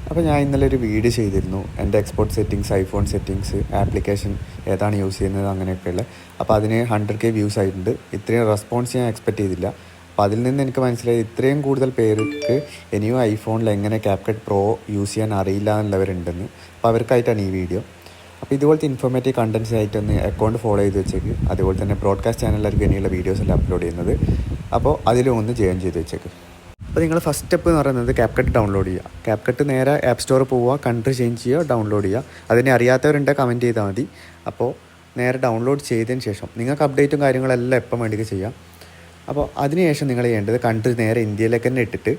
അപ്പോൾ ഞാൻ ഇന്നലെ ഒരു വീഡിയോ ചെയ്തിരുന്നു എൻ്റെ export settings, iPhone settings, application ഏതാണ് യൂസ് ചെയ്യുന്നത് അങ്ങനെയൊക്കെയുള്ള. അപ്പോൾ അതിന് 100K വ്യൂസ് ആയിട്ടുണ്ട്. ഇത്രയും റെസ്പോൺസ് ഞാൻ എക്സ്പെക്റ്റ് ചെയ്തില്ല. അപ്പോൾ അതിൽ നിന്ന് എനിക്ക് മനസ്സിലായി ഇത്രയും കൂടുതൽ പേർക്ക് ഇനിയും ഐഫോണിൽ എങ്ങനെ CapCut Pro യൂസ് ചെയ്യാൻ അറിയില്ല എന്നുള്ളവരുണ്ടെന്ന്. അപ്പോൾ അവർക്കായിട്ടാണ് ഈ വീഡിയോ. അപ്പോൾ ഇതുപോലത്തെ ഇൻഫോർമേറ്റീവ് കണ്ടൻസ് ആയിട്ടൊന്ന് അക്കൗണ്ട് ഫോളോ ചെയ്ത് വെച്ചേക്ക്. അതുപോലെ തന്നെ ബ്രോഡ്കാസ്റ്റ് ചാനലിലായിരിക്കും ഇനിയുള്ള വീഡിയോസ് എല്ലാം അപ്ലോഡ് ചെയ്യുന്നത്. അപ്പോൾ അതിലും ഒന്ന് ജോയിൻ ചെയ്ത് വെച്ചേക്ക്. അപ്പോൾ നിങ്ങൾ ഫസ്റ്റ് സ്റ്റെപ്പ് എന്ന് പറയുന്നത് CapCut ഡൗൺലോഡ് ചെയ്യുക. CapCut നേരെ ആപ്പ് സ്റ്റോറിൽ പോവുക, കൺട്രി ചേഞ്ച് ചെയ്യുക, ഡൗൺലോഡ് ചെയ്യുക. അതിനെ അറിയാത്തവരുണ്ടെങ്കിൽ കമൻറ്റ് ചെയ്താൽ മതി. അപ്പോൾ നേരെ ഡൗൺലോഡ് ചെയ്തതിന് ശേഷം നിങ്ങൾക്ക് അപ്ഡേറ്റും കാര്യങ്ങളെല്ലാം എപ്പം വേണ്ടിയിട്ട് ചെയ്യാം. അപ്പോൾ അതിനുശേഷം നിങ്ങൾ ചെയ്യേണ്ടത് കൺട്രി നേരെ ഇന്ത്യയിലേക്ക് തന്നെ ഇട്ടിട്ട്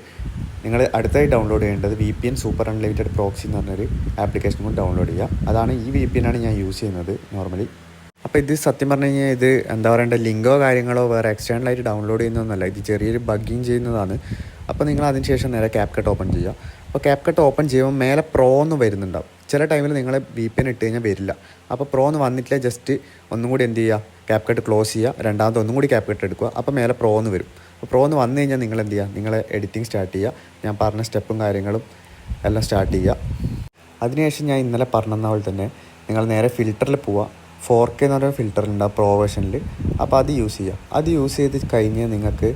നിങ്ങൾ അടുത്തായി ഡൗൺലോഡ് ചെയ്യേണ്ടത് VPN സൂപ്പർ അൺലിമിറ്റഡ് പ്രോക്സി എന്ന് പറഞ്ഞൊരു ആപ്ലിക്കേഷൻ കൂടി ഡൗൺലോഡ് ചെയ്യുക. അതാണ് ഈ VPN ആണ് ഞാൻ യൂസ് ചെയ്യുന്നത് നോർമലി. അപ്പോൾ ഇത് സത്യം പറഞ്ഞു കഴിഞ്ഞാൽ ഇത് എന്താ പറയേണ്ട ലിങ്കോ കാര്യങ്ങളോ വേറെ എക്സ്റ്റേണലായിട്ട് ഡൗൺലോഡ് ചെയ്യുന്നതൊന്നുമല്ല. ഇത് ചെറിയൊരു ബഗ്ഗിങ് ചെയ്യുന്നതാണ്. അപ്പോൾ നിങ്ങൾ അതിന് ശേഷം നേരെ CapCut ഓപ്പൺ ചെയ്യുക. അപ്പോൾ CapCut ഓപ്പൺ ചെയ്യുമ്പോൾ മേലെ പ്രോ എന്ന് വരുന്നുണ്ടാവും. ചില ടൈമിൽ നിങ്ങൾ VPN ഇട്ട് കഴിഞ്ഞാൽ വരില്ല. അപ്പോൾ പ്രോ എന്ന് വന്നിട്ടില്ല, ജസ്റ്റ് ഒന്നും കൂടി എന്ത് ചെയ്യുക, CapCut ക്ലോസ് ചെയ്യുക, രണ്ടാമത് ഒന്നും കൂടി CapCut എടുക്കുക. അപ്പോൾ മേലെ പ്രോ എന്ന് വരും. അപ്പോൾ പ്രോ എന്ന് വന്നു കഴിഞ്ഞാൽ നിങ്ങൾ എന്ത് ചെയ്യുക, നിങ്ങൾ എഡിറ്റിംഗ് സ്റ്റാർട്ട് ചെയ്യുക. ഞാൻ പറഞ്ഞ സ്റ്റെപ്പും കാര്യങ്ങളും എല്ലാം സ്റ്റാർട്ട് ചെയ്യുക. അതിനുശേഷം ഞാൻ ഇന്നലെ പറഞ്ഞ പോലെ തന്നെ നിങ്ങൾ നേരെ ഫിൽറ്ററിൽ പോവുക. 4K എന്ന് പറയുന്ന ഫിൽറ്ററുണ്ടാവും പ്രോ വേർഷനിൽ. അപ്പോൾ അത് യൂസ് ചെയ്യുക. അത് യൂസ് ചെയ്ത് കഴിഞ്ഞ് നിങ്ങൾക്ക്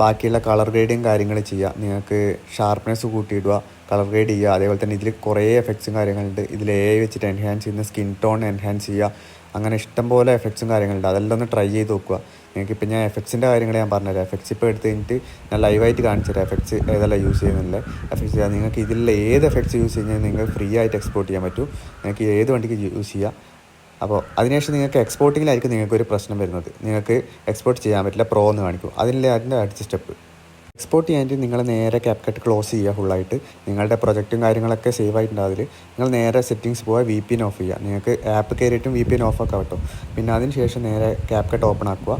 ബാക്കിയുള്ള കളർ ഗ്രേഡിങ് കാര്യങ്ങൾ ചെയ്യുക. നിങ്ങൾക്ക് ഷാർപ്നെസ് കൂട്ടിയിടുക, കളർ ഗ്രേഡ് ചെയ്യുക. അതേപോലെ തന്നെ ഇതിൽ കുറേ എഫക്ട്സും കാര്യങ്ങളുണ്ട്. ഇതിൽ AI വെച്ചിട്ട് എൻഹാൻസ് ചെയ്യുന്ന സ്കിൻ ടോൺ എൻഹാൻസ് ചെയ്യുക. അങ്ങനെ ഇഷ്ടംപോലെ എഫക്ട്സും കാര്യങ്ങളുണ്ട്. അതെല്ലാം ഒന്ന് ട്രൈ ചെയ്ത് നോക്കുക. നിങ്ങൾക്കിപ്പോൾ ഞാൻ എഫക്ട്സിൻ്റെ കാര്യങ്ങൾ ഞാൻ പറഞ്ഞുതരാം. എഫക്ട്സ് ഇപ്പോൾ എടുത്ത് കഴിഞ്ഞിട്ട് ഞാൻ ലൈവായിട്ട് കാണിച്ചു തരാം. എഫക്ട്സ് ഏതെല്ലാം യൂസ് ചെയ്യുന്നില്ല എഫക്ട്സ് ചെയ്യാം. നിങ്ങൾക്ക് ഇതിൽ ഏത് എഫക്ട്സ് യൂസ് ചെയ്യുന്നത് നിങ്ങൾക്ക് ഫ്രീ ആയിട്ട് എക്സ്പോർട്ട് ചെയ്യാൻ പറ്റും. നിങ്ങൾക്ക് ഏത് വണ്ടിക്ക് യൂസ് ചെയ്യാം. അപ്പോൾ അതിനുശേഷം നിങ്ങൾക്ക് എക്സ്പോർട്ടിങ്ങിലായിരിക്കും നിങ്ങൾക്കൊരു പ്രശ്നം വരുന്നത്. നിങ്ങൾക്ക് എക്സ്പോർട്ട് ചെയ്യാൻ പറ്റില്ല, പ്രോ എന്ന് കാണിക്കും. അതിൻ്റെ അടുത്ത സ്റ്റെപ്പ് എക്സ്പോർട്ട് ചെയ്യാനായിട്ട് നിങ്ങൾ നേരെ CapCut ക്ലോസ് ചെയ്യുക. ഫുള്ളായിട്ട് നിങ്ങളുടെ പ്രൊജക്റ്റും കാര്യങ്ങളൊക്കെ സേവ് ആയിട്ടുണ്ട്. അതിൽ നിങ്ങൾ നേരെ സെറ്റിങ്സ് പോവുക, VPN ഓഫ് ചെയ്യുക. നിങ്ങൾക്ക് ആപ്പ് കയറിയിട്ടും VPN ഓഫ് ആക്കാൻ പറ്റും. പിന്നെ അതിന് ശേഷം നേരെ CapCut ഓപ്പൺ ആക്കുക.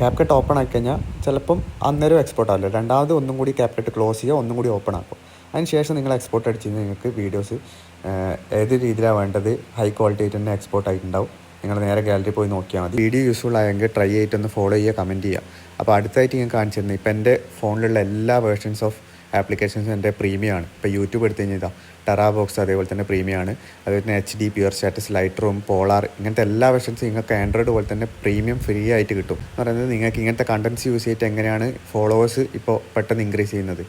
CapCut ഓപ്പൺ ആക്കി കഴിഞ്ഞാൽ ചിലപ്പം അന്നേരം എക്സ്പോർട്ട് ആവില്ല. രണ്ടാമത് ഒന്നും കൂടി CapCut ക്ലോസ് ചെയ്യുക, ഒന്നും കൂടി ഓപ്പൺ ആക്കും. അതിന് ശേഷം നിങ്ങൾ എക്സ്പോർട്ട് അടിച്ച് കഴിഞ്ഞാൽ നിങ്ങൾക്ക് വീഡിയോസ് ഏത് രീതിയിലാണ് വേണ്ടത് ഹൈ ക്വാളിറ്റി ആയിട്ട് തന്നെ എക്സ്പോർട്ട് ആയിട്ടുണ്ടാവും. നിങ്ങൾ നേരെ ഗാലറി പോയി നോക്കിയാൽ മതി. വീഡിയോ യൂസ്ഫുൾ ആയെങ്കിൽ ട്രൈ ചെയ്തിട്ടൊന്ന് ഫോളോ ചെയ്യുക, കമൻറ്റ് ചെയ്യുക. അപ്പോൾ അടുത്തായിട്ട് ഞാൻ കാണിച്ചു തരുന്നത് ഇപ്പോൾ എൻ്റെ ഫോണിലുള്ള എല്ലാ വേർഷൻസ് ഓഫ് ആപ്ലിക്കേഷൻസും എൻ്റെ പ്രീമിയം ആണ്. ഇപ്പോൾ യൂട്യൂബ് എടുത്തു കഴിഞ്ഞാൽ ടെറാബോക്സ് അതേപോലെ തന്നെ പ്രീമിയം ആണ്. അതുപോലെ തന്നെ HD, pure status, light room, polar ഇങ്ങനത്തെ എല്ലാ വേർഷൻസും നിങ്ങൾക്ക് ആൻഡ്രോയിഡ് പോലെ തന്നെ പ്രീമിയം ഫ്രീ ആയിട്ട് കിട്ടും. എന്ന് പറയുന്നത് നിങ്ങൾക്ക് ഇങ്ങനത്തെ കണ്ടൻറ്റ്സ് യൂസ് ചെയ്തിട്ട് എങ്ങനെയാണ് ഫോളോവേഴ്സ് ഇപ്പോൾ പെട്ടെന്ന് ഇൻക്രീസ് ചെയ്യുന്നത്.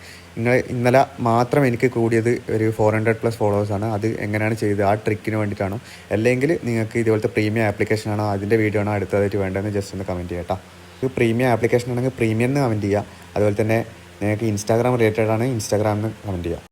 ഇന്നലെ മാത്രം എനിക്ക് കൂടിയത് ഒരു 400+ ഫോളോവേഴ്സാണ്. അത് എങ്ങനെയാണ് ചെയ്തത്, ആ ട്രിക്കിന് വേണ്ടിയിട്ടാണോ അല്ലെങ്കിൽ നിങ്ങൾക്ക് ഇതുപോലത്തെ പ്രീമിയം ആപ്ലിക്കേഷൻ ആണോ അതിൻ്റെ വീഡിയോ ആണോ അടുത്തതായിട്ട് വേണ്ടതെന്ന് ജസ്റ്റ് ഒന്ന് കമൻറ്റ് ചെയ്യാം കേട്ടോ. ഇത് പ്രീമിയം ആപ്ലിക്കേഷൻ ആണെങ്കിൽ പ്രീമിയം എന്ന് കമൻറ്റ് ചെയ്യുക. അതുപോലെ തന്നെ നിങ്ങൾക്ക് ഇൻസ്റ്റാഗ്രാം റിലേറ്റഡ് ആണ് ഇൻസ്റ്റാഗ്രാമിൽ കമൻറ്റ് ചെയ്യുക.